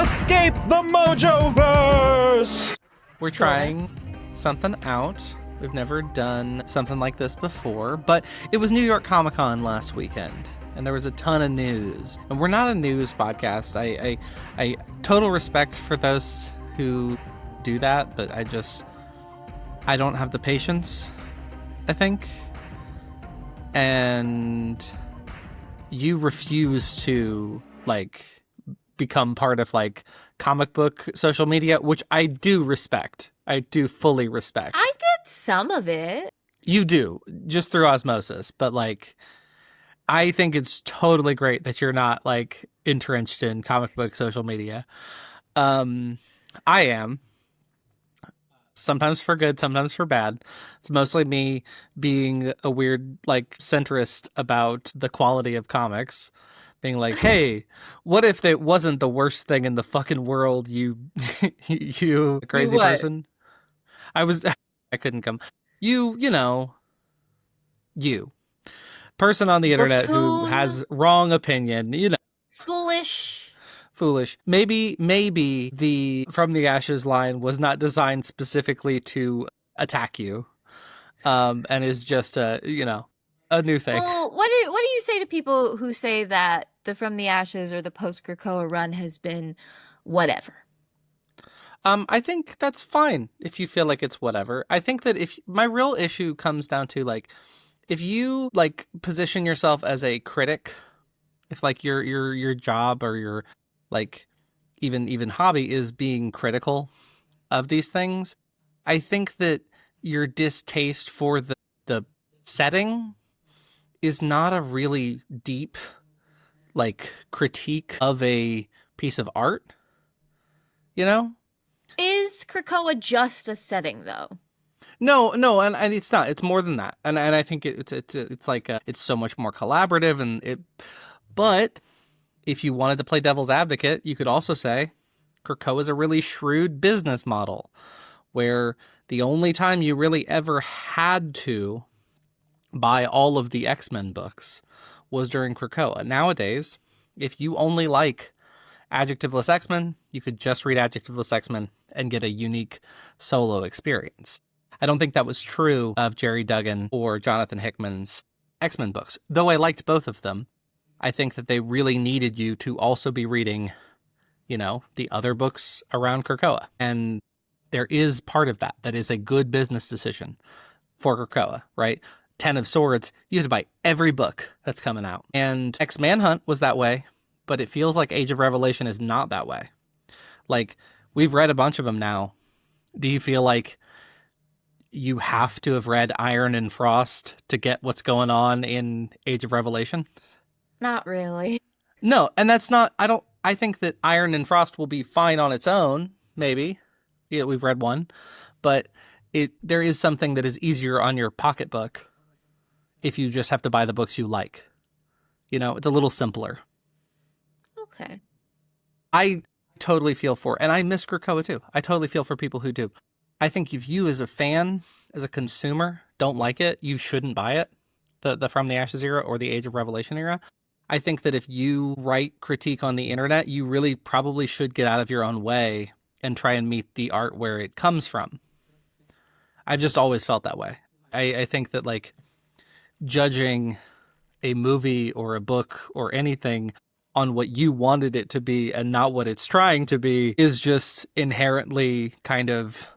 Escape the Mojoverse! We're trying something out. We've never done something like this before, but it was New York Comic Con last weekend, and there was a ton of news. And we're not a news podcast. I total respect for those who do that, but I don't have the patience, I think. And you refuse to, become part of, comic book social media, which I do respect. I do fully respect. I get some of it. You do, just through osmosis. But, I think it's totally great that you're not, entrenched in comic book social media. I am. Sometimes for good, sometimes for bad. It's mostly me being a weird, centrist about the quality of comics. Being like, hey, what if it wasn't the worst thing in the fucking world, you crazy person? I couldn't come. You person on the internet who has wrong opinion, Foolish. Maybe the From the Ashes line was not designed specifically to attack you, and is just a new thing. Well, what do you say to people who say that the From the Ashes or the post-Krakoa run has been whatever? I think that's fine if you feel like it's whatever. I think that if my real issue comes down to if you position yourself as a critic, if your job or your even hobby is being critical of these things, I think that your distaste for the setting is not a really deep critique of a piece of art. Is Krakoa just a setting though? No, and it's not. It's more than that. And I think it's so much more collaborative but if you wanted to play devil's advocate, you could also say Krakoa is a really shrewd business model where the only time you really ever had to buy all of the X-Men books was during Krakoa. Nowadays, if you only like Adjectiveless X-Men, you could just read Adjectiveless X-Men and get a unique solo experience. I don't think that was true of Jerry Duggan or Jonathan Hickman's X-Men books, though I liked both of them. I think that they really needed you to also be reading, the other books around Krakoa. And there is part of that is a good business decision for Krakoa, right? Ten of Swords, you had to buy every book that's coming out. And X-Manhunt was that way, but it feels like Age of Revelation is not that way. We've read a bunch of them now. Do you feel like you have to have read Iron and Frost to get what's going on in Age of Revelation? Not really. No, and that's not, I think that Iron and Frost will be fine on its own, maybe. Yeah, we've read one. But there is something that is easier on your pocketbook if you just have to buy the books you like. It's a little simpler. Okay. I totally feel for, and I miss Krakoa too. I totally feel for people who do. I think if you as a fan, as a consumer, don't like it, you shouldn't buy it. The From the Ashes era or the Age of Revelation era. I think that if you write critique on the internet, you really probably should get out of your own way and try and meet the art where it comes from. I've just always felt that way. I think that judging a movie or a book or anything on what you wanted it to be and not what it's trying to be is just inherently kind of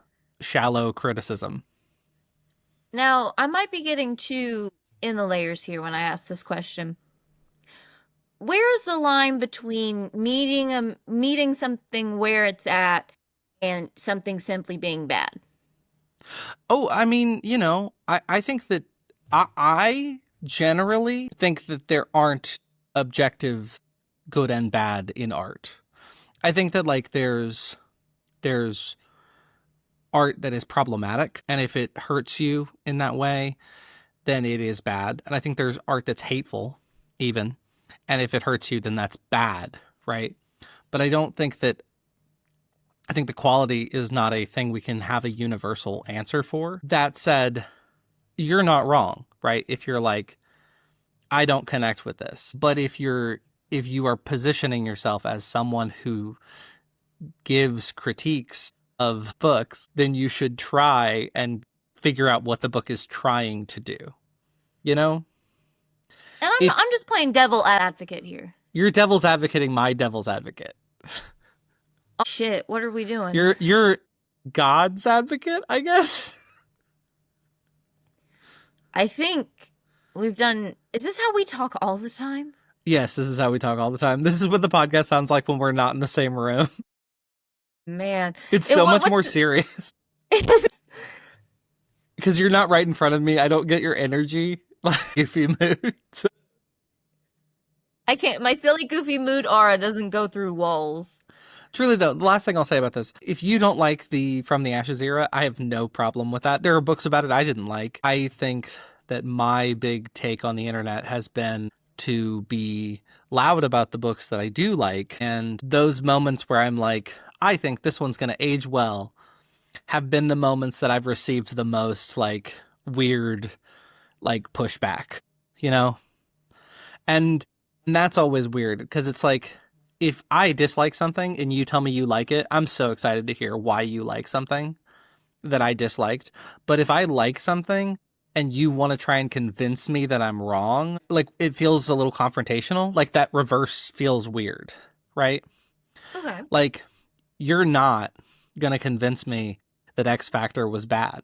shallow criticism. Now, I might be getting too in the layers here when I ask this question. Where is the line between meeting something where it's at and something simply being bad? Oh, I mean, I think that I generally think that there aren't objective good and bad in art. I think that there's art that is problematic, and if it hurts you in that way, then it is bad. And I think there's art that's hateful, even, and if it hurts you, then that's bad, right? But I think the quality is not a thing we can have a universal answer for. That said, you're not wrong, right? If you're I don't connect with this. But if you are positioning yourself as someone who gives critiques of books, then you should try and figure out what the book is trying to do. You know? And If I'm just playing devil advocate here. you're devil's advocating my devil's advocate. Oh shit, what are we doing? You're God's advocate, I guess. I think we've done. Is this how we talk all the time? Yes, this is how we talk all the time. This is what the podcast sounds like when we're not in the same room. Man, It's so much more the- serious. Because you're not right in front of me, I don't get your energy. Like, goofy mood. I can't. My silly, goofy mood aura doesn't go through walls. Truly, though, the last thing I'll say about this, if you don't like the From the Ashes era, I have no problem with that. There are books about it I didn't like. I think that my big take on the internet has been to be loud about the books that I do like. And those moments where I'm like, I think this one's going to age well, have been the moments that I've received the most, like, weird, like, pushback, you know? And that's always weird, because it's like, if I dislike something and you tell me you like it, I'm so excited to hear why you like something that I disliked. But if I like something and you want to try and convince me that I'm wrong, like, it feels a little confrontational. Like, that reverse feels weird, right? Okay. Like, you're not going to convince me that X Factor was bad.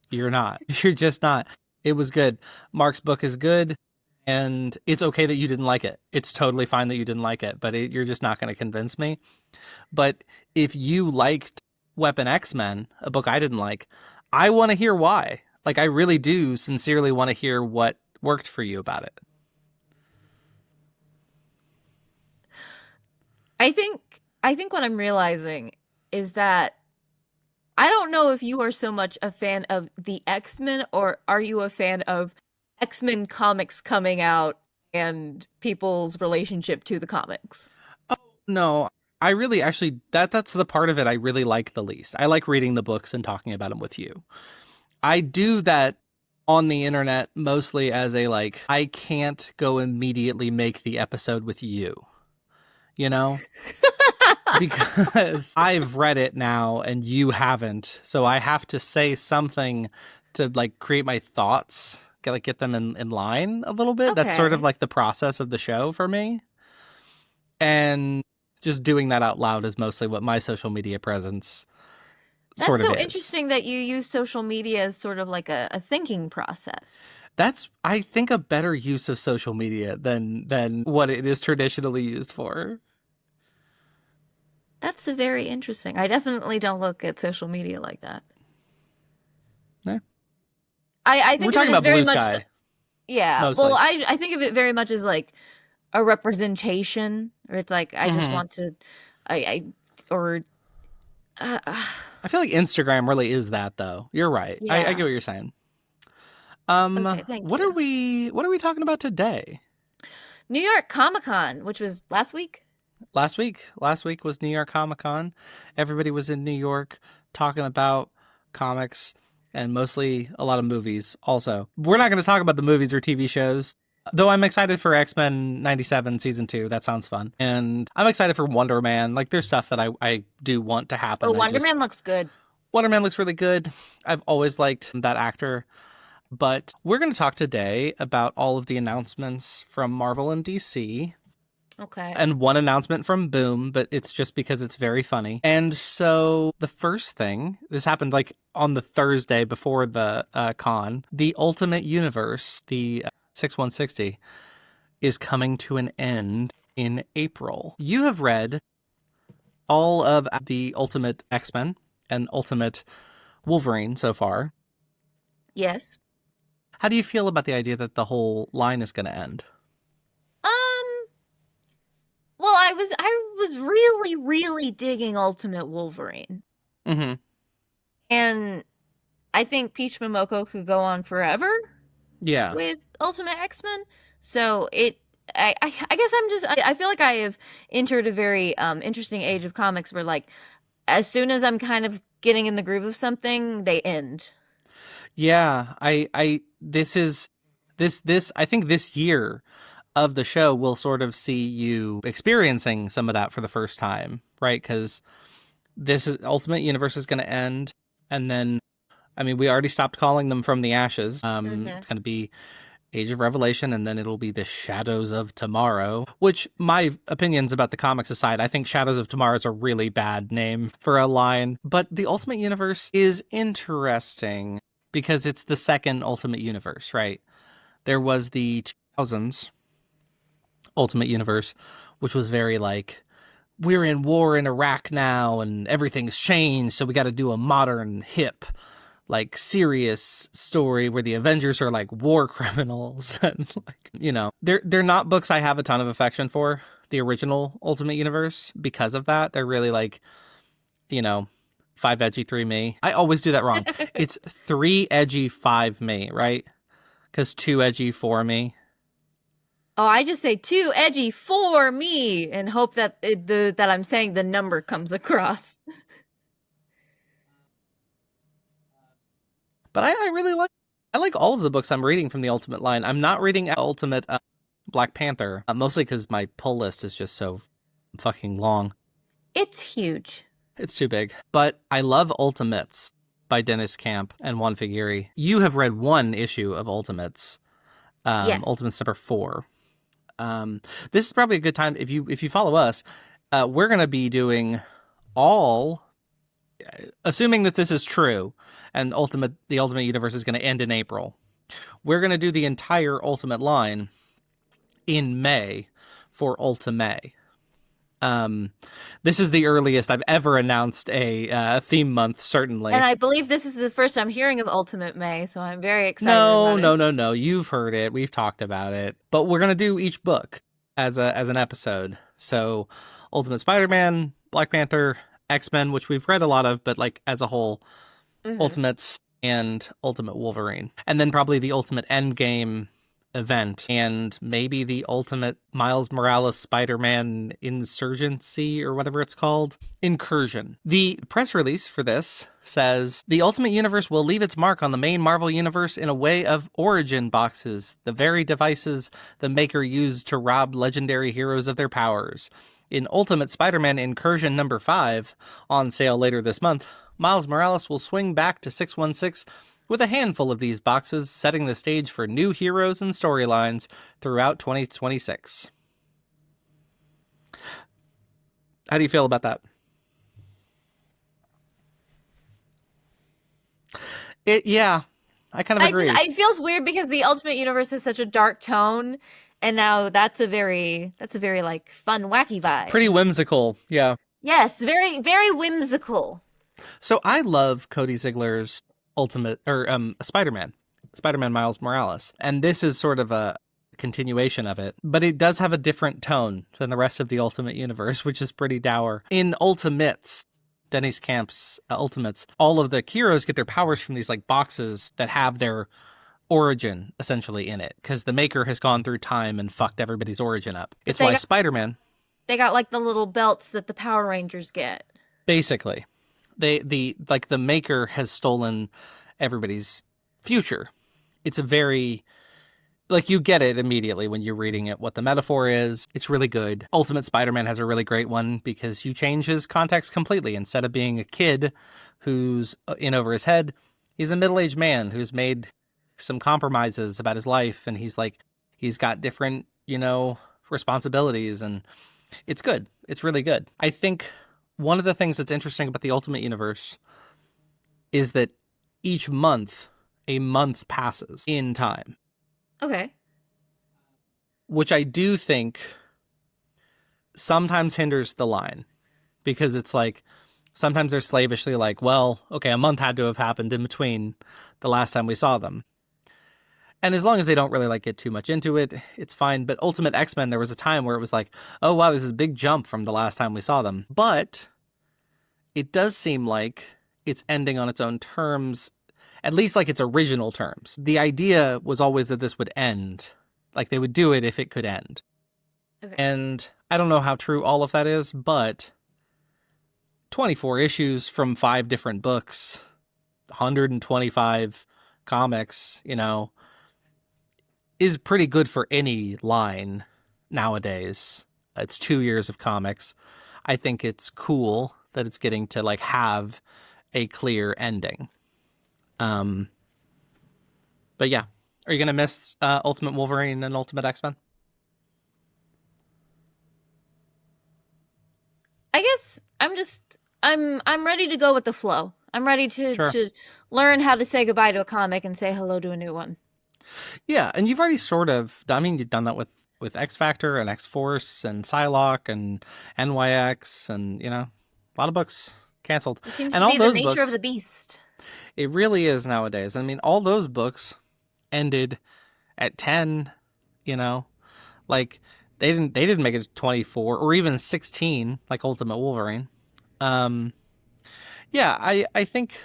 You're not. You're just not. It was good. Mark's book is good. And it's okay that you didn't like it. It's totally fine that you didn't like it, but you're just not going to convince me. But if you liked Weapon X-Men, a book I didn't like, I want to hear why. Like, I really do sincerely want to hear what worked for you about it. I think what I'm realizing is that I don't know if you are so much a fan of the X-Men, or are you a fan of X-Men comics coming out and people's relationship to the comics? Oh, no. I really actually, that's the part of it I really like the least. I like reading the books and talking about them with you. I do that on the internet mostly as a, like, I can't go immediately make the episode with you. You know? Because I've read it now and you haven't. So I have to say something to, like, create my thoughts, get them in line a little bit. That's sort of Okay. like the process of the show for me. And just doing that out loud is mostly what my social media presence That's sort of so is. interesting that you use social media as sort of like a thinking process. That's, I think, a better use of social media than what it is traditionally used for. That's very interesting. I definitely don't look at social media like that. Yeah. I think We're of talking it as about very Blue much. Sky. Yeah. Mostly. Well, I think of it very much as like a representation, or it's like I just Mhm. want to, I or I feel like Instagram really is that, though. You're right. I yeah. get what you're saying. Okay, thank What are you. we talking about today? New York Comic Con, which was last week. Last week was New York Comic Con. Everybody was in New York talking about comics and mostly a lot of movies also. We're not going to talk about the movies or TV shows, though I'm excited for X-Men 97 season 2. That sounds fun. And I'm excited for Wonder Man. Like, there's stuff that I do want to happen. Oh, Wonder Man looks good. Wonder Man looks really good. I've always liked that actor. But we're going to talk today about all of the announcements from Marvel and DC. Okay. And one announcement from Boom, but it's just because it's very funny. And so the first thing, this happened like on the Thursday before the con, the Ultimate Universe, the 6160, is coming to an end in April. You have read all of the Ultimate X-Men and Ultimate Wolverine so far. Yes. How do you feel about the idea that the whole line is going to end? Well, I was really, really digging Ultimate Wolverine. Mm-hmm. And I think Peach Momoko could go on forever Yeah. with Ultimate X-Men. So I guess I feel like I have entered a very interesting age of comics where, like, as soon as I'm kind of getting in the groove of something, they end. Yeah, I think this year of the show will sort of see you experiencing some of that for the first time, right? Because Ultimate Universe is going to end, and then, I mean, we already stopped calling them From the Ashes. It's going to be Age of Revelation, and then it'll be the Shadows of Tomorrow, which, my opinions about the comics aside, I think Shadows of Tomorrow is a really bad name for a line. But the Ultimate Universe is interesting because it's the second Ultimate Universe, right? There was the 2000s Ultimate Universe, which was very like, we're in war in Iraq now and everything's changed, so we got to do a modern, hip, like, serious story where the Avengers are like war criminals. And like, you know, they're not books I have a ton of affection for, the original Ultimate Universe, because of that. They're really like, you know, 5 edgy, 3 me. I always do that wrong. It's 3 edgy, 5 me, right? Because 2 edgy, 4 me. Oh, I just say 2 edgy for me and hope that that I'm saying the number comes across. But I really like all of the books I'm reading from the Ultimate line. I'm not reading Ultimate Black Panther, mostly because my pull list is just so fucking long. It's huge. It's too big. But I love Ultimates by Dennis Camp and Juan Figueri. You have read 1 issue of Ultimates. Yes. Ultimates number 4. This is probably a good time if you follow us. We're going to be doing all, assuming that this is true, and the Ultimate Universe is going to end in April. We're going to do the entire Ultimate line in May for Ultimate. This is the earliest I've ever announced a theme month, certainly. And I believe this is the first I'm hearing of Ultimate May, so I'm very excited about it. No. You've heard it. We've talked about it. But we're going to do each book as an episode. So Ultimate Spider-Man, Black Panther, X-Men, which we've read a lot of, but like as a whole, Ultimates and Ultimate Wolverine. And then probably the Ultimate Endgame event, and maybe the Ultimate Miles Morales Spider-Man Insurgency, or whatever it's called. Incursion. The press release for this says, the Ultimate Universe will leave its mark on the main Marvel Universe in a way of origin boxes, the very devices the maker used to rob legendary heroes of their powers. In Ultimate Spider-Man Incursion number 5, on sale later this month, Miles Morales will swing back to 616 with a handful of these boxes, setting the stage for new heroes and storylines throughout 2026. How do you feel about that? Yeah, I kind of agree. It feels weird because the Ultimate Universe has such a dark tone, and now that's a very like fun, wacky vibe. Pretty whimsical, yeah. Yes, very, very whimsical. So I love Cody Ziegler's Ultimate, or Spider-Man Miles Morales, and this is sort of a continuation of it, but it does have a different tone than the rest of the Ultimate Universe, which is pretty dour. In Ultimates, Dennis Camp's Ultimates, all of the heroes get their powers from these like boxes that have their origin essentially in it, because the maker has gone through time and fucked everybody's origin up. It's why Spider-Man, they got like the little belts that the Power Rangers get. Basically. The maker has stolen everybody's future. It's a very, like, you get it immediately when you're reading it, what the metaphor is. It's really good. Ultimate Spider-Man has a really great one because you change his context completely. Instead of being a kid who's in over his head, he's a middle-aged man who's made some compromises about his life, and he's got different, responsibilities, and it's good. It's really good. I think one of the things that's interesting about the Ultimate Universe is that each month, a month passes in time. Okay. Which I do think sometimes hinders the line. Because it's like, sometimes they're slavishly like, well, okay, a month had to have happened in between the last time we saw them. And as long as they don't really get too much into it, it's fine. But Ultimate X-Men, there was a time where it was like, oh wow, this is a big jump from the last time we saw them. But it does seem like it's ending on its own terms, at least like its original terms. The idea was always that this would end. Like they would do it if it could end. Okay. And I don't know how true all of that is, but 24 issues from 5 different books, 125 comics, is pretty good for any line nowadays. It's 2 years of comics. I think it's cool that it's getting to like have a clear ending. But yeah, are you gonna miss Ultimate Wolverine and Ultimate X-Men? I guess I'm ready to go with the flow. I'm ready to learn how to say goodbye to a comic and say hello to a new one. Yeah, and you've already sort of, I mean, you've done that with X Factor and X Force and Psylocke and NYX and, you know, a lot of books canceled. It seems and to all be the those nature books, of the beast. It really is nowadays. I mean, all those books ended at 10, you know, like they didn't make it to 24 or even 16 like Ultimate Wolverine. Yeah, I think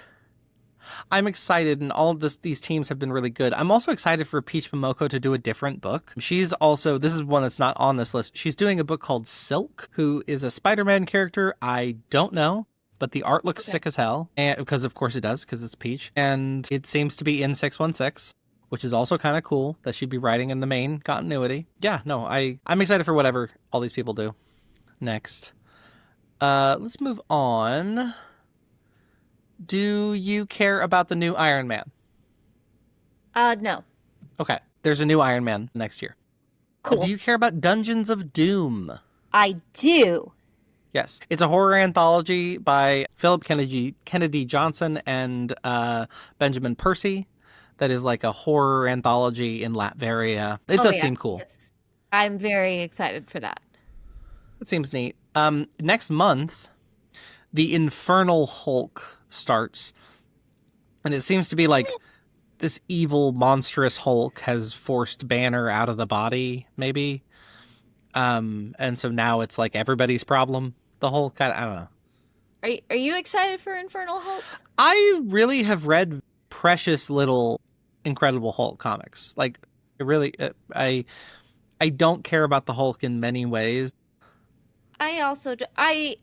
I'm excited, and all of these teams have been really good. I'm also excited for Peach Momoko to do a different book. She's also, this is one that's not on this list. She's doing a book called Silk, who is a Spider-Man character. I don't know, but the art looks sick as hell, and because of course it does, because it's Peach, and it seems to be in 616, which is also kind of cool that she'd be writing in the main continuity. Yeah, no, I'm excited for whatever all these people do next. Let's move on. Do you care about the new Iron Man? No. Okay, there's a new Iron Man next year. Cool. Do you care about Dungeons of Doom? I do. Yes. It's a horror anthology by Philip Kennedy Johnson and Benjamin Percy. That is like a horror anthology in Latveria. It does seem cool. Yes. I'm very excited for that. It seems neat. Next month, the Infernal Hulk starts, and it seems to be like this evil, monstrous Hulk has forced Banner out of the body, maybe. And so now it's like everybody's problem. The Hulk, I don't know. Are you excited for Infernal Hulk? I really have read precious little Incredible Hulk comics. Like, I don't care about the Hulk in many ways. I also do. I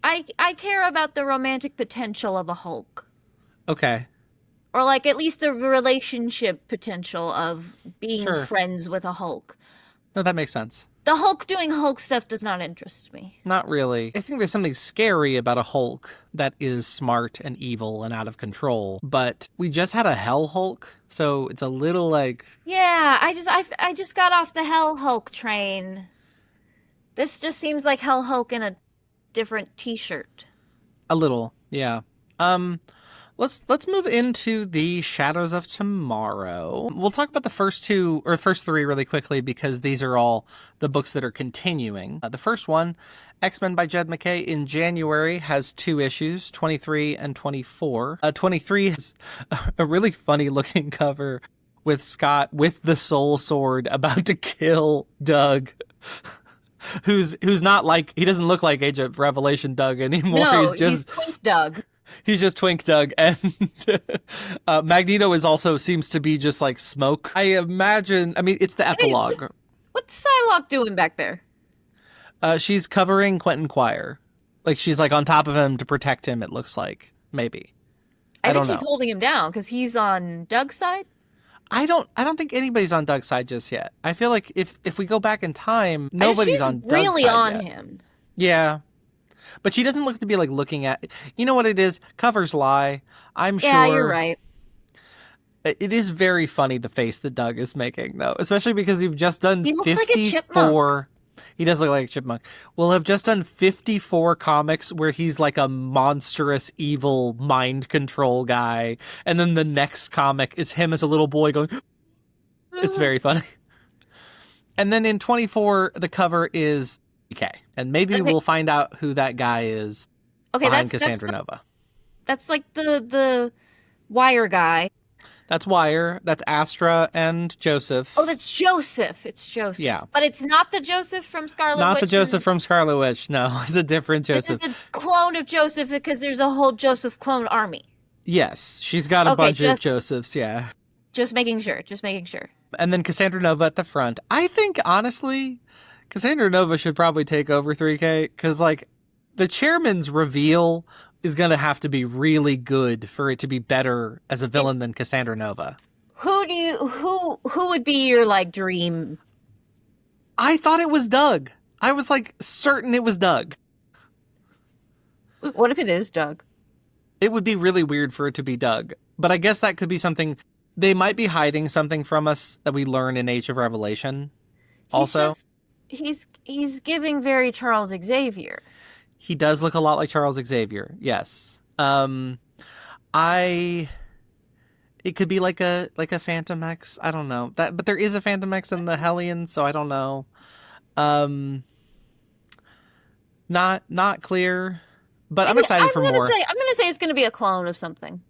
care about the romantic potential of a Hulk. Okay. Or like at least the relationship potential of being Sure. friends with a Hulk. No, that makes sense. The Hulk doing Hulk stuff does not interest me. Not really. I think there's something scary about a Hulk that is smart and evil and out of control. But we just had a Hell Hulk, so it's a little like... Yeah, I just got off the Hell Hulk train. This just seems like Hell Hulk in a different t-shirt. A little, yeah. Let's move into the Shadows of Tomorrow. We'll talk about the first three really quickly because these are all the books that are continuing. The first one, X-Men by Jed MacKay in January, has 2 issues, 23 and 24. 23 has a really funny looking cover with Scott with the Soul Sword about to kill Doug. Who's not like, he doesn't look like Age of Revelation Doug anymore. No, he's Twink Doug. He's just Twink Doug, and Magneto seems to be just like smoke. I mean, it's the epilogue. What's Psylocke doing back there? She's covering Quentin Quire. Like, she's like on top of him to protect him, it looks like. Maybe. I think don't she's know. holding him down because he's on Doug's side. I don't think anybody's on Doug's side just yet. I feel like if we go back in time, nobody's on Doug's really side on yet. him. Yeah. But she doesn't look to be like looking at, you know what it is? Covers lie. I'm sure. Yeah, you're right. It is very funny, the face that Doug is making, though, especially because we've just done He looks 54. like a chipmunk. He does look like a chipmunk. We'll have just done 54 comics where he's like a monstrous, evil mind control guy, and then the next comic is him as a little boy going. It's very funny. And then in 24, the cover is DK, and maybe we'll find out who that guy is behind Cassandra Nova. That's like the Wire guy. That's Wire. That's Astra and Joseph. Oh, that's Joseph. It's Joseph. Yeah. But it's not the Joseph from Scarlet Witch. Not the Joseph from Scarlet Witch. No, it's a different Joseph. This is a clone of Joseph because there's a whole Joseph clone army. Yes, she's got a bunch of Josephs, yeah. Just making sure. And then Cassandra Nova at the front. I think, honestly, Cassandra Nova should probably take over 3K because, like, the chairman's reveal is going to have to be really good for it to be better as a villain than Cassandra Nova. Who would be your, like, dream? I thought it was Doug. I was, like, certain it was Doug. What if it is Doug? It would be really weird for it to be Doug. But I guess that could be something. They might be hiding something from us that we learn in Age of Revelation. Also, he's giving very Charles Xavier. he does look a lot like Charles Xavier. Yes. It could be like a Phantom X. I don't know. But there is a Phantom X in the Hellions, so I don't know. Not clear. But I'm excited for more. I'm gonna say it's gonna be a clone of something.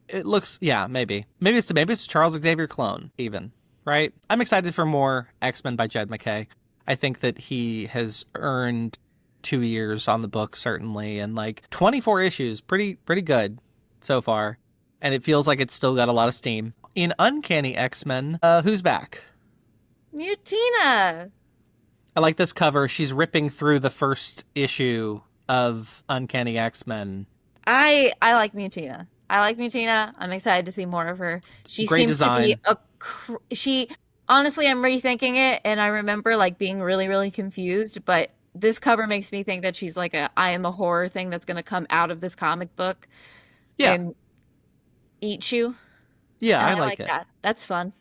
It looks, yeah, maybe it's Charles Xavier clone even, right? I'm excited for more X-Men by Jed MacKay. I think that he has earned 2 years on the book certainly, and like 24 issues, pretty good so far, and it feels like it's still got a lot of steam. In Uncanny X-Men, who's back? Mutina. I like this cover. She's ripping through the first issue of Uncanny X-Men. I like Mutina. I'm excited to see more of her. She Great seems design. to be honestly, I'm rethinking it, and I remember like being really, really confused, but this cover makes me think that she's like I am a horror thing that's going to come out of this comic book and eat you. Yeah, And I like it. that. That's fun.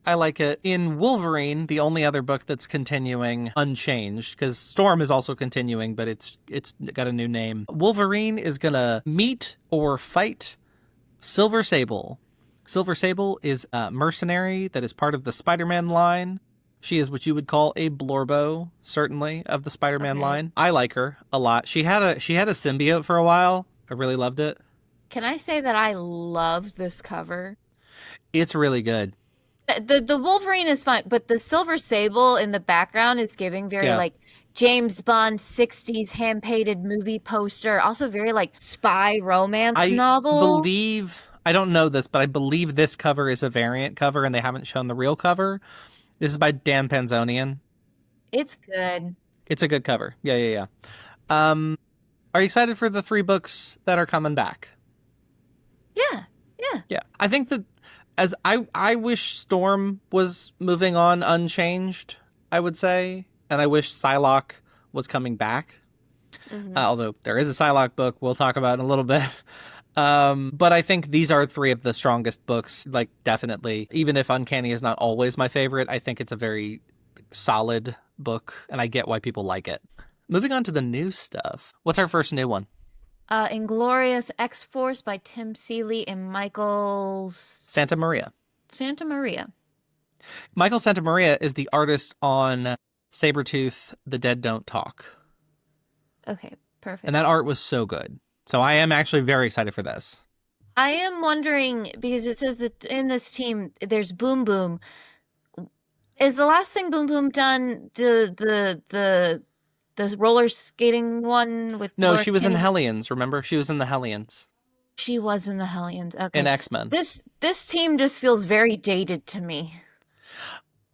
I like it. In Wolverine, the only other book that's continuing unchanged, because Storm is also continuing, but it's got a new name. Wolverine is gonna meet or fight Silver Sable. Silver Sable is a mercenary that is part of the Spider-Man line. She is what you would call a Blorbo, certainly, of the Spider-Man line. I like her a lot. She had a symbiote for a while. I really loved it. Can I say that I loved this cover? It's really good. The Wolverine is fine, but the Silver Sable in the background is giving very like James Bond 60s hand-painted movie poster. Also very like spy romance novel. I don't know this, but I believe this cover is a variant cover and they haven't shown the real cover. This is by Dan Panzonian. It's good. It's a good cover. Yeah. Are you excited for the 3 books that are coming back? Yeah. I think that as I wish Storm was moving on unchanged, I would say, and I wish Psylocke was coming back. Mm-hmm. Although there is a Psylocke book we'll talk about in a little bit. But I think these are 3 of the strongest books, like definitely. Even if Uncanny is not always my favorite, I think it's a very solid book, and I get why people like it. Moving on to the new stuff. What's our first new one? Inglorious X-Force by Tim Seeley and Michael Santamaria. Michael Santamaria is the artist on Sabretooth, The Dead Don't Talk. Okay, perfect. And that art was so good. So I am actually very excited for this. I am wondering, because it says that in this team, there's Boom Boom. Is the last thing Boom Boom done the roller skating one with? No, she was in Hellions. Remember, she was in the Hellions. She was in the Hellions. Okay. In X-Men. This team just feels very dated to me.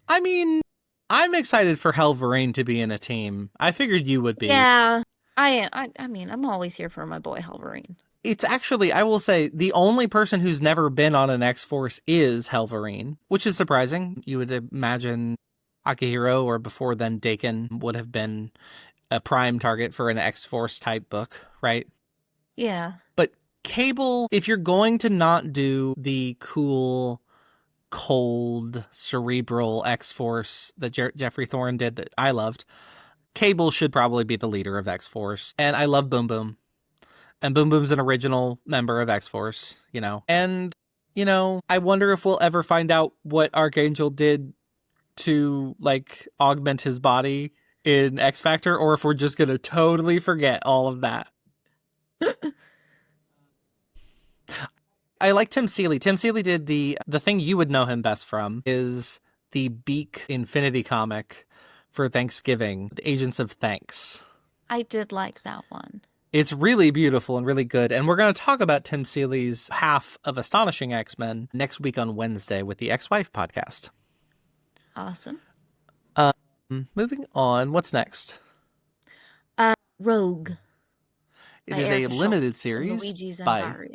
I mean, I'm excited for Helverine to be in a team. I figured you would be. Yeah, I am. I mean, I'm always here for my boy Helverine. It's actually, I will say, the only person who's never been on an X-Force is Helverine, which is surprising. You would imagine Akihiro or before then Dakin would have been a prime target for an X-Force type book, right? Yeah. But Cable, if you're going to not do the cool, cold, cerebral X-Force that Jeffrey Thorne did that I loved, Cable should probably be the leader of X-Force. And I love Boom Boom. And Boom Boom's an original member of X-Force, you know. And, you know, I wonder if we'll ever find out what Archangel did to, like, augment his body in X Factor, or if we're just going to totally forget all of that. I like Tim Seeley. Tim Seeley did the thing you would know him best from is the Beak Infinity comic for Thanksgiving, the Agents of Thanks. I did like that one. It's really beautiful and really good. And we're going to talk about Tim Seeley's half of Astonishing X-Men next week on Wednesday with the Ex-Wife podcast. Awesome. Moving on, what's next? Rogue. It is a limited series by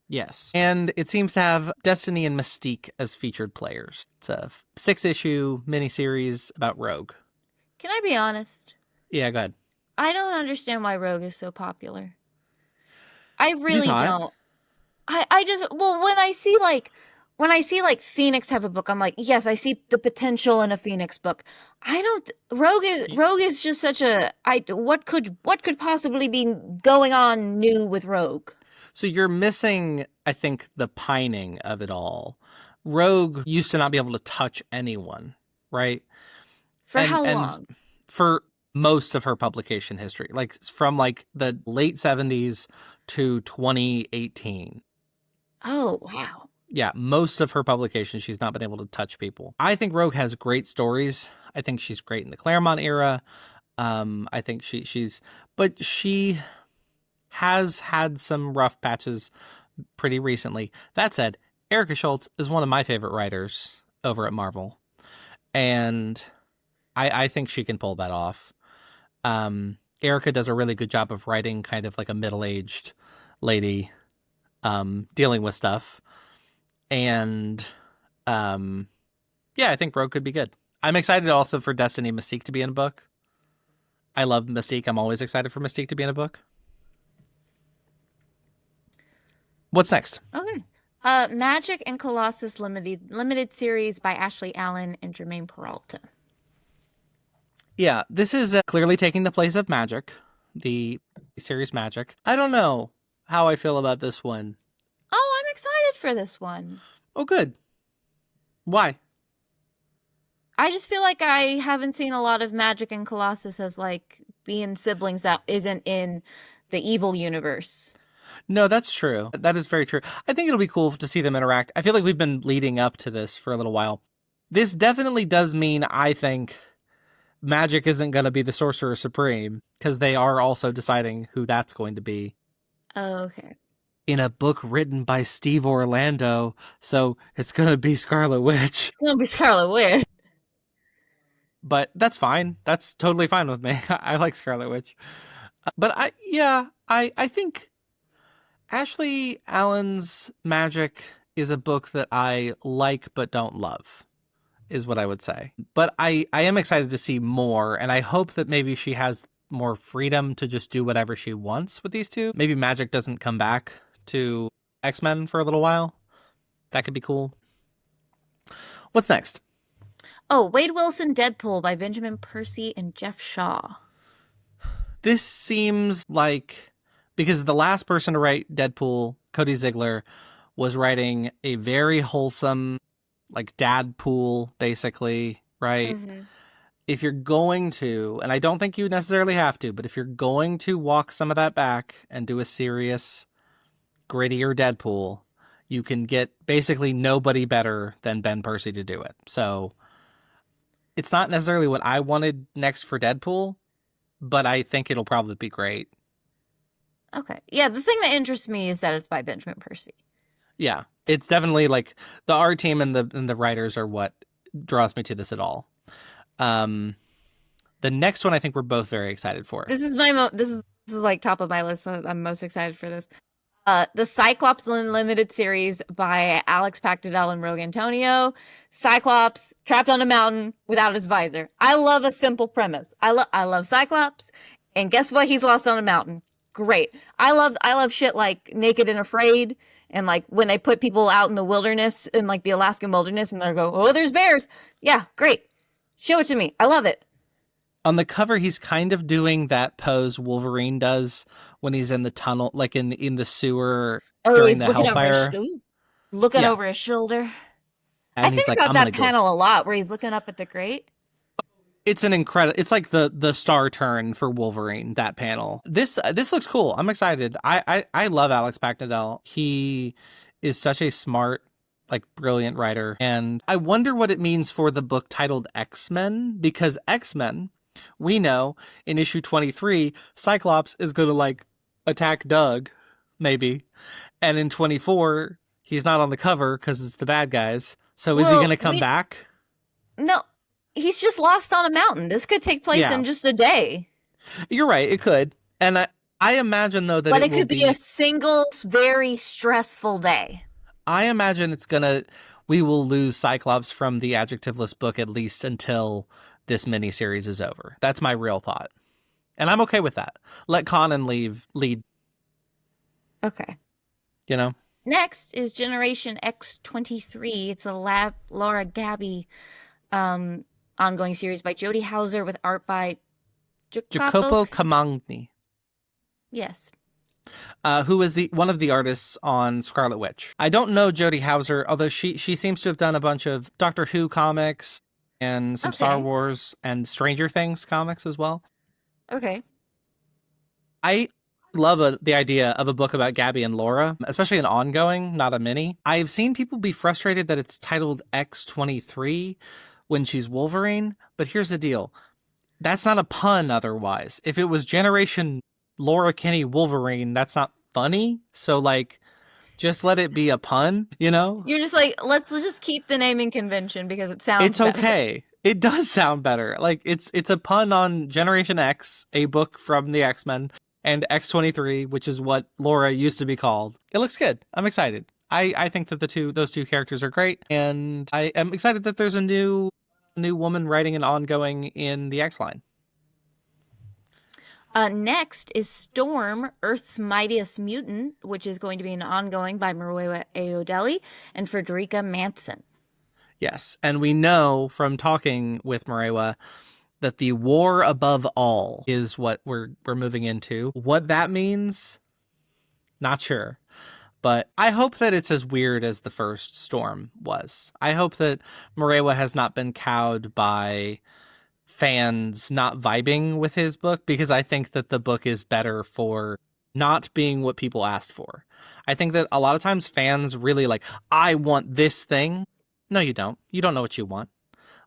Yes. And it seems to have Destiny and Mystique as featured players. It's a 6-issue miniseries about Rogue. Can I be honest? Yeah, go ahead. I don't understand why Rogue is so popular. I She's really hot. don't. I just, well, when I see like Phoenix have a book, I'm like, yes, I see the potential in a Phoenix book. I don't. Rogue is just such a. What could possibly be going on new with Rogue? So you're missing, I think, the pining of it all. Rogue used to not be able to touch anyone, right? For how And long? for most of her publication history, like from like the late 70s to 2018. Oh wow. Yeah, most of her publications, she's not been able to touch people. I think Rogue has great stories. I think she's great in the Claremont era. I think but she has had some rough patches pretty recently. That said, Erica Schultz is one of my favorite writers over at Marvel, and I think she can pull that off. Erica does a really good job of writing kind of like a middle-aged lady dealing with stuff. And yeah, I think Rogue could be good. I'm excited also for Destiny Mystique to be in a book. I love Mystique. I'm always excited for Mystique to be in a book. What's next? Okay. Magic and Colossus limited series by Ashley Allen and Jermaine Peralta. Yeah, this is clearly taking the place of Magic, the series Magic. I don't know how I feel about this one. Oh, I'm excited for this one. Oh, good. Why? I just feel like I haven't seen a lot of Magic and Colossus as like being siblings that isn't in the evil universe. No, that's true. That is very true. I think it'll be cool to see them interact. I feel like we've been leading up to this for a little while. This definitely does mean, I think, Magic isn't going to be the Sorcerer Supreme, because they are also deciding who that's going to be. Okay. In a book written by Steve Orlando, so it's going to be Scarlet Witch. It's gonna be Scarlet Witch. But that's fine. That's totally fine with me. I like Scarlet Witch. But I think Ashley Allen's Magic is a book that I like but don't love, is what I would say. But I am excited to see more, and I hope that maybe she has more freedom to just do whatever she wants with these two. Maybe Magic doesn't come back to X-Men for a little while. That could be cool. What's next? Oh, Wade Wilson Deadpool by Benjamin Percy and Jeff Shaw. This seems like, because the last person to write Deadpool, Cody Ziegler, was writing a very wholesome, like Dadpool, basically, right? Mm-hmm. If you're going to, and I don't think you necessarily have to, but if you're going to walk some of that back and do a serious, grittier Deadpool, you can get basically nobody better than Ben Percy to do it. So it's not necessarily what I wanted next for Deadpool, but I think it'll probably be great. Okay. Yeah, the thing that interests me is that it's by Benjamin Percy. Yeah, it's definitely like the art team and the writers are what draws me to this at all. The next one I think we're both very excited for. This is this is like top of my list. So I'm most excited for this. The Cyclops Unlimited series by Alex Pactadel and Rogue Antonio. Cyclops trapped on a mountain without his visor. I love a simple premise. I love Cyclops, and guess what? He's lost on a mountain. Great. I love shit like Naked and Afraid, and like when they put people out in the wilderness, in like the Alaskan wilderness, and they go, oh, there's bears. Yeah, great. Show it to me. I love it. On the cover, he's kind of doing that pose Wolverine does when he's in the tunnel, like in the sewer during the Hellfire. Looking over his shoulder. And I he's think like, about that panel a lot, where he's looking up at the grate. It's an incredible. It's like the star turn for Wolverine. That panel. This looks cool. I'm excited. I love Alex Pactadel. He is such a smart, like brilliant writer, and I wonder what it means for the book titled X-Men, because X-Men, we know in issue 23, Cyclops is going to like attack Doug, maybe, and in 24 he's not on the cover because it's the bad guys. So is he going to come back? No. He's just lost on a mountain. This could take place in just a day. You're right. It could. And I imagine, though, that it could be a single, very stressful day. I imagine we will lose Cyclops from the adjectiveless book at least until this miniseries is over. That's my real thought. And I'm okay with that. Let Conan lead. Okay. You know? Next is Generation X-23. It's a Laura Gabby ongoing series by Jody Hauser with art by Jacopo Jacopo. Camagni, Yes. who is one of the artists on Scarlet Witch. I don't know Jody Hauser, although she seems to have done a bunch of Doctor Who comics and some Star Okay. Wars and Stranger Things comics as well. Okay. I love the idea of a book about Gabby and Laura, especially an ongoing, not a mini. I've seen people be frustrated that it's titled X-23 when she's Wolverine, but here's the deal. That's not a pun otherwise. If it was Generation Laura Kinney Wolverine, that's not funny. So, like, just let it be a pun, you know? You're just like, let's just keep the naming convention because it sounds It's better. okay. It does sound better. Like, it's a pun on Generation X, a book from the X-Men, and X-23, which is what Laura used to be called. It looks good. I'm excited. I think that those two characters are great, and I am excited that there's a new woman writing an ongoing in the X-Line. Next is Storm, Earth's Mightiest Mutant, which is going to be an ongoing by Maria Ayodelli and Frederica Manson. Yes, and we know from talking with Marewa that the war above all is what we're moving into. What that means, not sure. But I hope that it's as weird as the first Storm was. I hope that Marewa has not been cowed by fans not vibing with his book, because I think that the book is better for not being what people asked for. I think that a lot of times fans really like, I want this thing. No, you don't. You don't know what you want.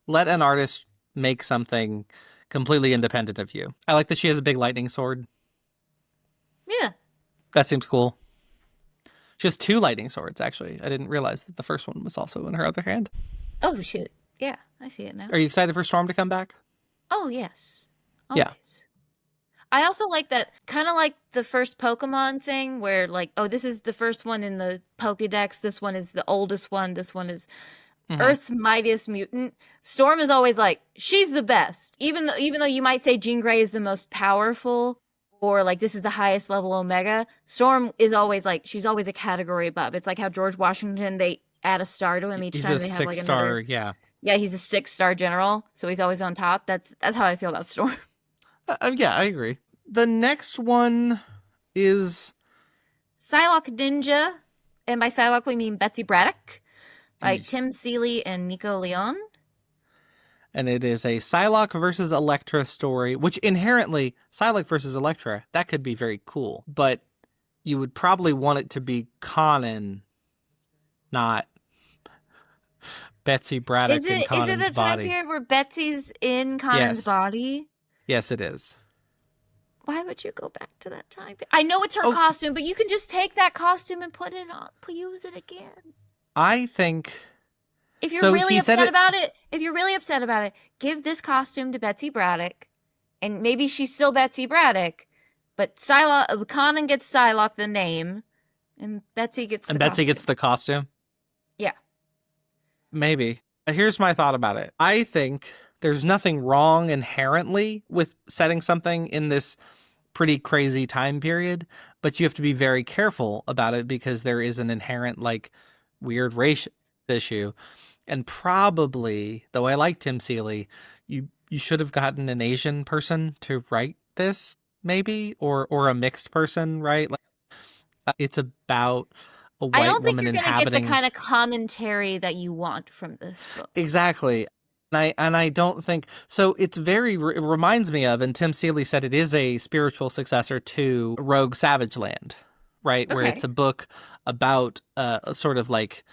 Let an artist make something completely independent of you. I like that she has a big lightning sword. Yeah. That seems cool. She has 2 lightning swords, actually. I didn't realize that the first one was also in her other hand. Oh, shit. Yeah, I see it now. Are you excited for Storm to come back? Oh, yes. Always. Yeah. I also like that, kind of like the first Pokemon thing where, like, oh, this is the first one in the Pokédex. This one is the oldest one. This one is Earth's Mightiest Mutant. Storm is always like, she's the best. Even though you might say Jean Grey is the most powerful, or like this is the highest level Omega, Storm is always like, she's always a category above. It's like how George Washington, they add a star to him each time they have like another. Yeah. Yeah, he's a 6-star general, so he's always on top. That's how I feel about Storm. Yeah, I agree. The next one is Psylocke Ninja, and by Psylocke we mean Betsy Braddock, by Tim Seeley and Nico Leon. And it is a Psylocke versus Elektra story, which inherently, Psylocke versus Elektra, that could be very cool. But you would probably want it to be Conan, not Betsy Braddock in Conan's body. Is it the time period where Betsy's in Conan's body? Yes, it is. Why would you go back to that time? I know it's her costume, but you can just take that costume and put it on, use it again. I think if you're really upset about it, give this costume to Betsy Braddock, and maybe she's still Betsy Braddock, but Conan gets Psylocke the name, and Betsy gets the costume. Yeah. Maybe. Here's my thought about it. I think there's nothing wrong inherently with setting something in this pretty crazy time period, but you have to be very careful about it because there is an inherent, like, weird race issue. And probably, though I like Tim Seeley, you should have gotten an Asian person to write this, maybe, or a mixed person, right? Like, it's about a white woman inhabiting. I don't think you're going to get the kind of commentary that you want from this book. Exactly. And I don't think so. It reminds me of, and Tim Seeley said it is a spiritual successor to Rogue Savage Land, right? Okay. Where it's a book about a sort of like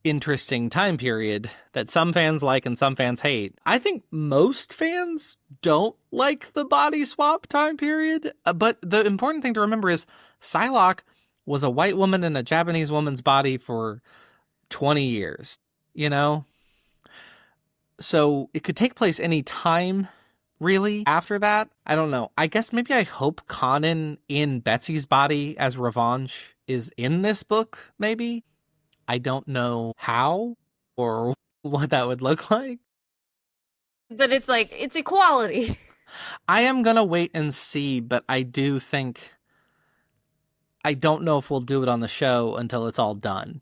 interesting time period that some fans like and some fans hate. I think most fans don't like the body swap time period, but the important thing to remember is Psylocke was a white woman in a Japanese woman's body for 20 years, you know? So it could take place any time, really, after that. I don't know. I guess maybe I hope Conan in Betsy's body as Revenge is in this book, maybe. I don't know how or what that would look like. But it's like, it's equality. I am going to wait and see, but I do think I don't know if we'll do it on the show until it's all done.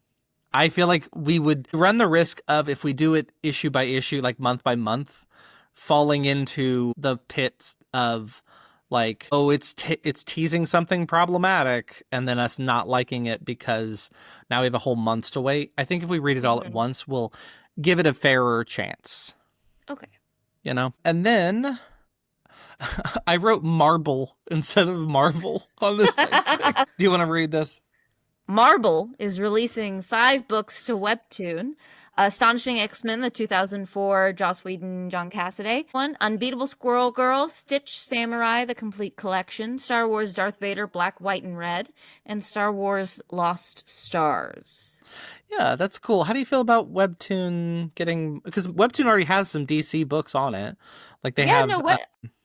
I feel like we would run the risk of, if we do it issue by issue, like month by month, falling into the pits of like, oh, it's teasing something problematic, and then us not liking it because now we have a whole month to wait. I think if we read it all at once, we'll give it a fairer chance. Okay. You know? And then I wrote Marble instead of Marvel on this next thing. Do you want to read this? Marble is releasing 5 books to Webtoon. Astonishing X-Men, the 2004 Joss Whedon, John Cassaday one. Unbeatable Squirrel Girl, Stitch Samurai, the complete collection. Star Wars Darth Vader, Black, White, and Red. And Star Wars Lost Stars. Yeah, that's cool. How do you feel about Webtoon getting... Because Webtoon already has some DC books on it. Like they have...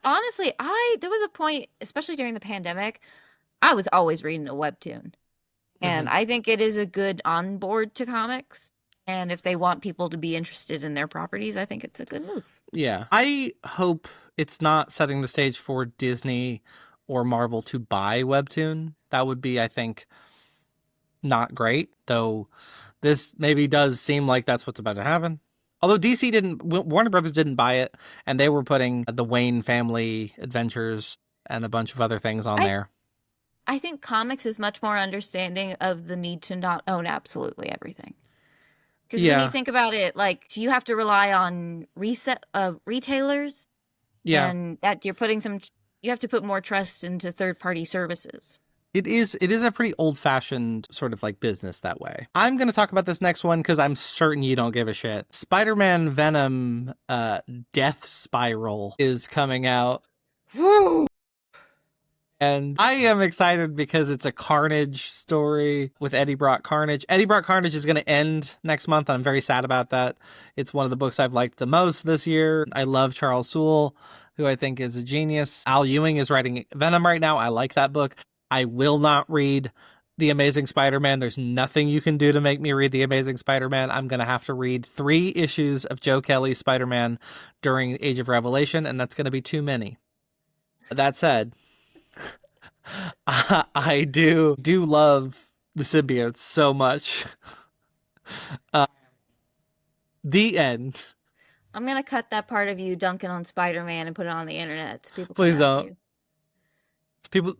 Honestly, there was a point, especially during the pandemic, I was always reading a Webtoon. And I think it is a good onboard to comics. And if they want people to be interested in their properties, I think it's a good move. Yeah. I hope it's not setting the stage for Disney or Marvel to buy Webtoon. That would be, I think, not great. Though this maybe does seem like that's what's about to happen. Although Warner Brothers didn't buy it, and they were putting the Wayne family adventures and a bunch of other things on there. I think comics is much more understanding of the need to not own absolutely everything. Because when you think about it, like, you have to rely on retailers. Yeah. And that you have to put more trust into third-party services. It is a pretty old-fashioned sort of like business that way. I'm going to talk about this next one because I'm certain you don't give a shit. Spider-Man Venom Death Spiral is coming out. Woo! And I am excited because it's a Carnage story with Eddie Brock Carnage. Eddie Brock Carnage is going to end next month, and I'm very sad about that. It's one of the books I've liked the most this year. I love Charles Soule, who I think is a genius. Al Ewing is writing Venom right now. I like that book. I will not read The Amazing Spider-Man. There's nothing you can do to make me read The Amazing Spider-Man. I'm going to have to read 3 issues of Joe Kelly's Spider-Man during Age of Revelation, and that's going to be too many. That said... I do love the symbiotes so much. The end. I'm gonna cut that part of you dunking on Spider-Man and put it on the internet so people can Please don't.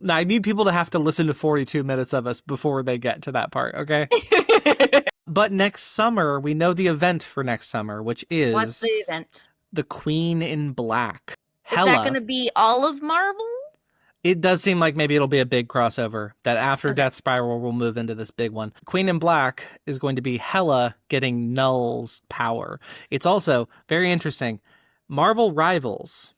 I need people to have to listen to 42 minutes of us before they get to that part, okay? But next summer, we know the event for next summer, which is... What's the event? The Queen in Black. Is that going to be all of Marvel? It does seem like maybe it'll be a big crossover, that after Death Spiral, we'll move into this big one. Queen in Black is going to be Hela getting Null's power. It's also very interesting. Marvel Rivals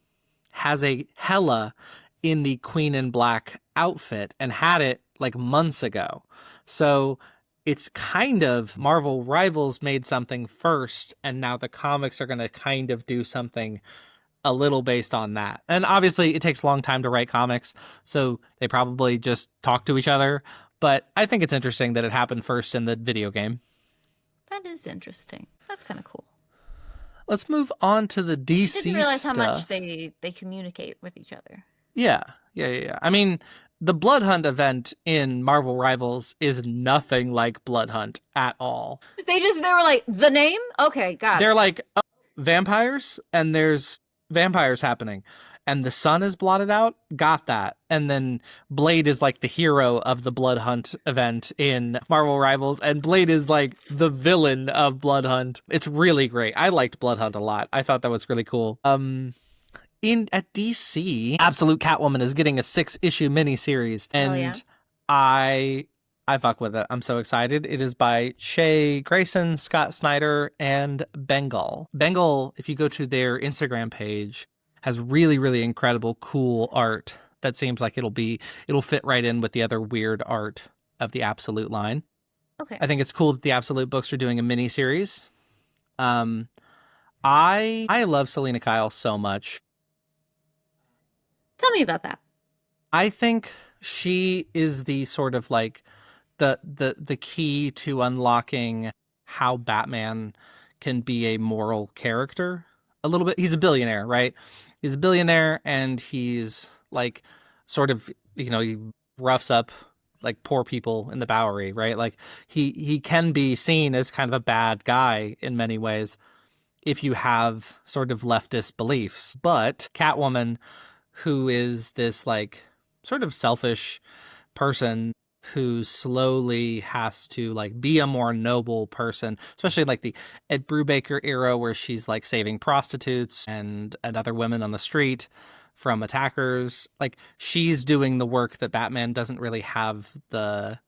has a Hela in the Queen in Black outfit and had it like months ago. So it's kind of Marvel Rivals made something first, and now the comics are going to kind of do something a little based on that. And obviously it takes a long time to write comics, so they probably just talk to each other. But I think it's interesting that it happened first in the video game. That is interesting. That's kind of cool. Let's move on to the DC stuff. I didn't realize how much they communicate with each other. Yeah. I mean, the Blood Hunt event in Marvel Rivals is nothing like Blood Hunt at all. They were like, the name? Okay, got it. They're like, oh, vampires, and there's vampires happening, and the sun is blotted out. Got that. And then Blade is like the hero of the Blood Hunt event in Marvel Rivals, and Blade is like the villain of Blood Hunt. It's really great. I liked Blood Hunt a lot. I thought that was really cool. At DC, Absolute Catwoman is getting a 6-issue miniseries, and I fuck with it. I'm so excited. It is by Shea Grayson, Scott Snyder, and Bengal. Bengal, if you go to their Instagram page, has really, really incredible, cool art that seems like it'll fit right in with the other weird art of the Absolute line. Okay. I think it's cool that the Absolute books are doing a miniseries. I love Selena Kyle so much. Tell me about that. I think she is the sort of like the key to unlocking how Batman can be a moral character a little bit. He's a billionaire, right? He's a billionaire, and he's like sort of, he roughs up like poor people in the Bowery, right? Like he can be seen as kind of a bad guy in many ways if you have sort of leftist beliefs. But Catwoman, who is this like sort of selfish person who slowly has to like be a more noble person, especially like the Ed Brubaker era where she's like saving prostitutes and other women on the street from attackers. Like she's doing the work that Batman doesn't really have the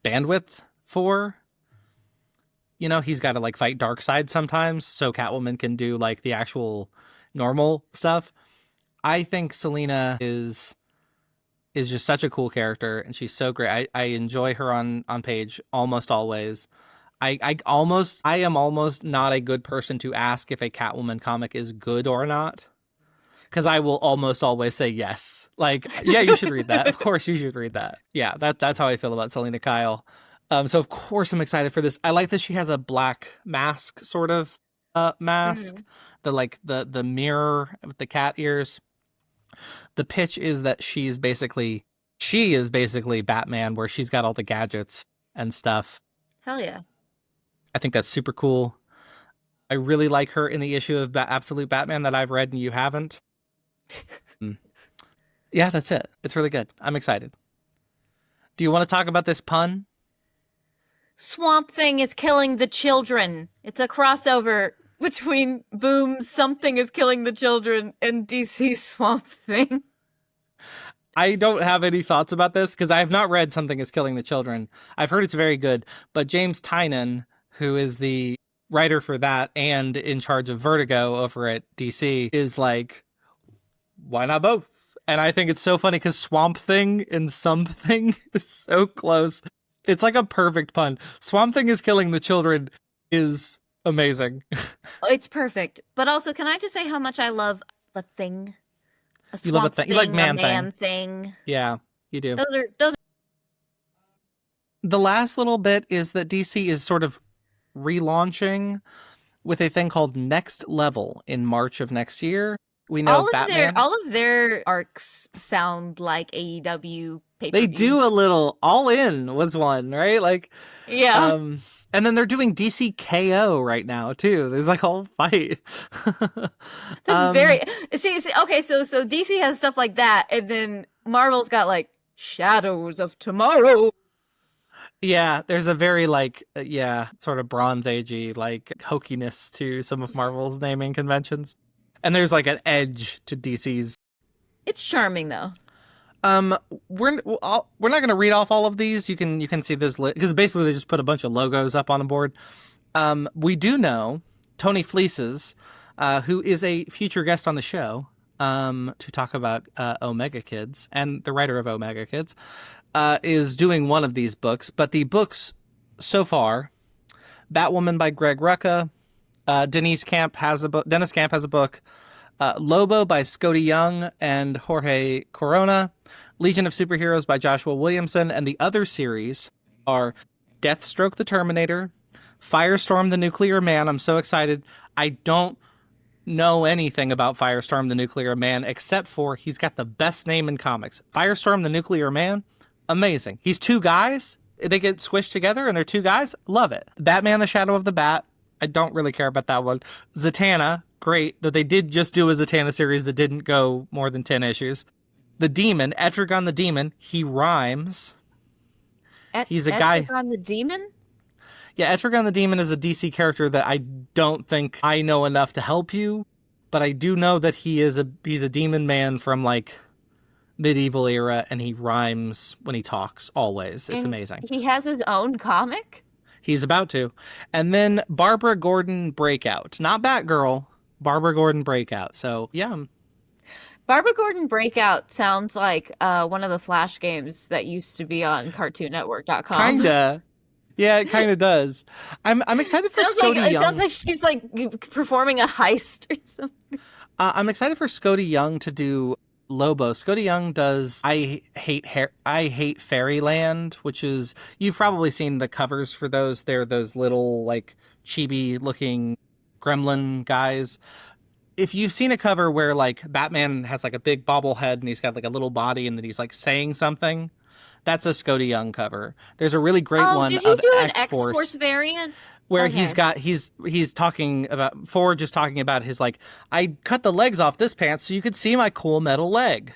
bandwidth for. You know, he's got to like fight Darkseid sometimes, so Catwoman can do like the actual normal stuff. I think Selina is just such a cool character, and she's so great. I enjoy her on page almost always. I am almost not a good person to ask if a Catwoman comic is good or not, because I will almost always say yes. Like, yeah, you should read that. Of course, you should read that. Yeah, that's how I feel about Selina Kyle. So of course I'm excited for this. I like that she has a black mask, sort of mask, the mirror with the cat ears. The pitch is that she is basically Batman, where she's got all the gadgets and stuff. Hell yeah. I think that's super cool. I really like her in the issue of Absolute Batman that I've read and you haven't. Yeah, that's it. It's really good. I'm excited. Do you want to talk about this pun? Swamp Thing is killing the children. It's a crossover between Boom's Something is Killing the Children and DC's Swamp Thing. I don't have any thoughts about this because I have not read Something is Killing the Children. I've heard it's very good, but James Tynion, who is the writer for that and in charge of Vertigo over at DC, is like, why not both? And I think it's so funny because Swamp Thing and Something is so close. It's like a perfect pun. Swamp Thing is Killing the Children is amazing. It's perfect. But also, can I just say how much I love a thing? A swamp you love a thing. You like man thing. Yeah, you do. Those are. The last little bit is that DC is sort of relaunching with a thing called Next Level in March of next year. We know Batman. All of their arcs sound like AEW pay-per-views. They do a little. All In was one, right? Like, yeah. And then they're doing DC KO right now too. There's like a whole fight. That's very see. Okay, so DC has stuff like that, and then Marvel's got like Shadows of Tomorrow. Yeah, there's a very like sort of Bronze Agey like hokiness to some of Marvel's naming conventions. And there's like an edge to DC's. It's charming though. We're not going to read off all of these. You can see this because basically they just put a bunch of logos up on a board. We do know Tony Fleeces, who is a future guest on the show, to talk about Omega Kids, and the writer of Omega Kids, is doing one of these books. But the books so far, Batwoman by Greg Rucka. Dennis Camp has a book. Lobo by Scotty Young and Jorge Corona. Legion of Superheroes by Joshua Williamson. And the other series are Deathstroke the Terminator, Firestorm the Nuclear Man. I'm so excited. I don't know anything about Firestorm the Nuclear Man except for he's got the best name in comics. Firestorm the Nuclear Man, amazing. He's two guys. They get squished together and they're two guys. Love it. Batman the Shadow of the Bat. I don't really care about that one. Zatanna, great, that they did just do a Zatanna series that didn't go more than 10 issues. The Demon, Etrigan the Demon, he rhymes. He's a guy. Etrigan the Demon? Yeah, Etrigan the Demon is a DC character that I don't think I know enough to help you, but I do know that he's a demon man from like medieval era, and he rhymes when he talks always. It's amazing. He has his own comic? He's about to. And then Barbara Gordon Breakout. Not Batgirl, Barbara Gordon Breakout. So, yeah. Barbara Gordon Breakout sounds like one of the Flash games that used to be on CartoonNetwork.com. Kinda. Yeah, it kind of does. I'm excited for Scotty Young. It sounds like she's like performing a heist or something. I'm excited for Scotty Young to do Lobo. Scotty Young does I Hate Fairyland, which is, you've probably seen the covers for those. They're those little like chibi looking gremlin guys. If you've seen a cover where like Batman has like a big bobblehead and he's got like a little body and then he's like saying something, That's a Scotty Young cover. There's a really great Oh, one did he of do an X-Force. X-Force variant? Where Okay. he's talking about Ford just talking about his like, I cut the legs off this pants so you could see my cool metal leg.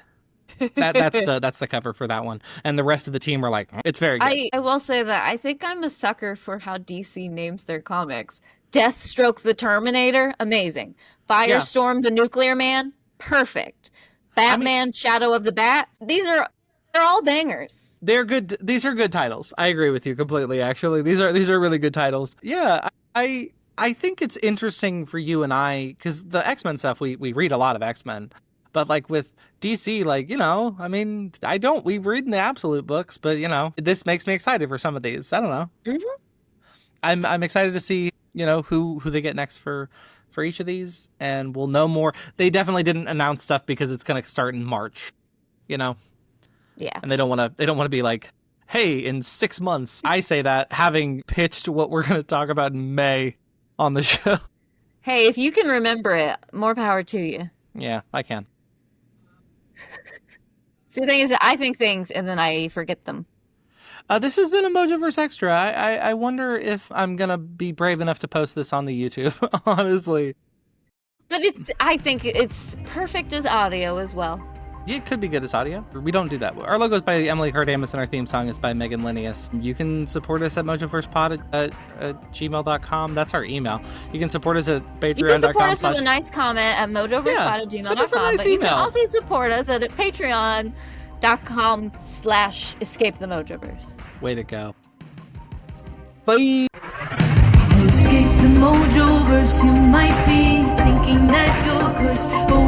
That's the cover for that one, and the rest of the team are like, it's very good. I will say that I think I'm a sucker for how DC names their comics. Deathstroke the Terminator, amazing. Firestorm the Nuclear Man, perfect. Batman Shadow of the Bat, they're all bangers. They're good. These are good titles. I agree with you completely. Actually, these are really good titles. Yeah, I think it's interesting for you and I, because the X-Men stuff, we read a lot of X-Men, but like with DC, like, you know, I mean, we read in the Absolute books, but you know, this makes me excited for some of these. I don't know. Mm-hmm. I'm excited to see, you know, who they get next for each of these, and we'll know more. They definitely didn't announce stuff because it's going to start in March, you know. Yeah. And they don't want to be like, hey, in 6 months. I say that having pitched what we're going to talk about in May on the show. Hey, if you can remember it, more power to you. Yeah, I can. See, the thing is that I think things and then I forget them. This has been a Mojoverse Extra. I wonder if I'm going to be brave enough to post this on the YouTube, honestly. But I think it's perfect as audio as well. It could be good as audio. We don't do that. Our logo is by Emily Cardamus and our theme song is by Megan Linnaeus. You can support us at mojoversepod at gmail.com. That's our email. You can support us at patreon.com. You can support us with a nice comment at mojoversepod@gmail.com. Send us a nice but you can email. also support us at patreon.com/escape the Mojoverse. Way to go. Bye. Escape the Mojoverse, you might be thinking that you're cursed, but